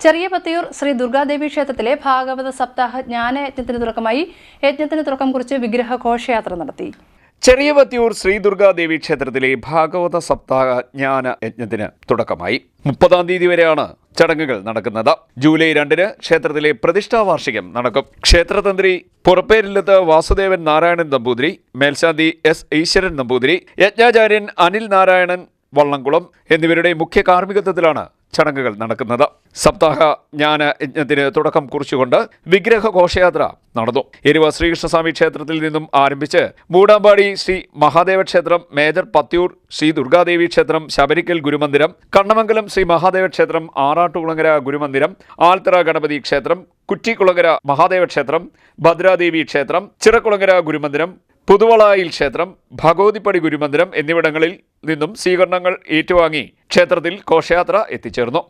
ചെറിയ പത്തിയൂർ ശ്രീ ദുർഗാദേവി ക്ഷേത്രത്തിലെ ഭാഗവത സപ്താഹ ജ്ഞാനയജ്ഞത്തിന് തുടക്കമായി. യജ്ഞത്തിന് തുടക്കം കുറിച്ച് വിഗ്രഹ ഘോഷയാത്ര നടത്തി. ചെറിയ പത്തിയൂർ ശ്രീ ദുർഗാദേവി ക്ഷേത്രത്തിലെ ഭാഗവത സപ്താഹ ജ്ഞാന യജ്ഞത്തിന് തുടക്കമായി. 30-ാം തീയതി വരെയാണ് ചടങ്ങുകൾ നടക്കുന്നത്. ജൂലൈ 2-ന് ക്ഷേത്രത്തിലെ പ്രതിഷ്ഠാ വാർഷികം നടക്കും. ക്ഷേത്രതന്ത്രി പുറപ്പേരില്ലത്ത് വാസുദേവൻ നാരായണൻ നമ്പൂതിരി, മേൽശാന്തി എസ് ഈശ്വരൻ നമ്പൂതിരി, യജ്ഞാചാര്യൻ അനിൽ നാരായണൻ വള്ളംകുളം എന്നിവരുടെ മുഖ്യ കാർമ്മികത്വത്തിലാണ് ചടങ്ങുകൾ നടക്കുന്നത്. സപ്താഹ ജ്ഞാന യജ്ഞത്തിന് തുടക്കം കുറിച്ചുകൊണ്ട് വിഗ്രഹ ഘോഷയാത്ര നടന്നു. എരുവ ശ്രീകൃഷ്ണസ്വാമി ക്ഷേത്രത്തിൽ നിന്നും ആരംഭിച്ച് മൂടാമ്പാടി ശ്രീ മഹാദേവ ക്ഷേത്രം, മേജർ പത്തിയൂർ ശ്രീ ദുർഗാദേവി ക്ഷേത്രം, ശബരിക്കൽ ഗുരുമന്ദിരം, കണ്ണമംഗലം ശ്രീ മഹാദേവ ക്ഷേത്രം, ആറാട്ടുകുളങ്ങര ഗുരുമന്ദിരം, ആൽത്തറ ഗണപതി ക്ഷേത്രം, കുറ്റിക്കുളങ്ങര മഹാദേവ ക്ഷേത്രം, ഭദ്രാദേവി ക്ഷേത്രം, ചിറക്കുളങ്ങര ഗുരുമന്ദിരം, പുതുവളായിൽ ക്ഷേത്രം, ഭഗവതിപ്പടി ഗുരുമന്ദിരം എന്നിവിടങ്ങളിൽ നിന്നും സ്വീകരണങ്ങൾ ഏറ്റുവാങ്ങി ക്ഷേത്രത്തിൽ ഘോഷയാത്ര എത്തിച്ചേർന്നു.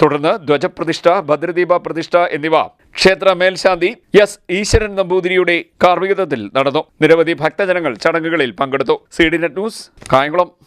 തുടർന്ന് ധ്വജപ്രതിഷ്ഠ, ഭദ്രദീപ പ്രതിഷ്ഠ എന്നിവ ക്ഷേത്ര മേൽശാന്തി എസ് ഈശ്വരൻ നമ്പൂതിരിയുടെ കാർമ്മികത്വത്തിൽ നടന്നു. നിരവധി ഭക്തജനങ്ങൾ ചടങ്ങുകളിൽ പങ്കെടുത്തു. CDNet news, Kayamkulam.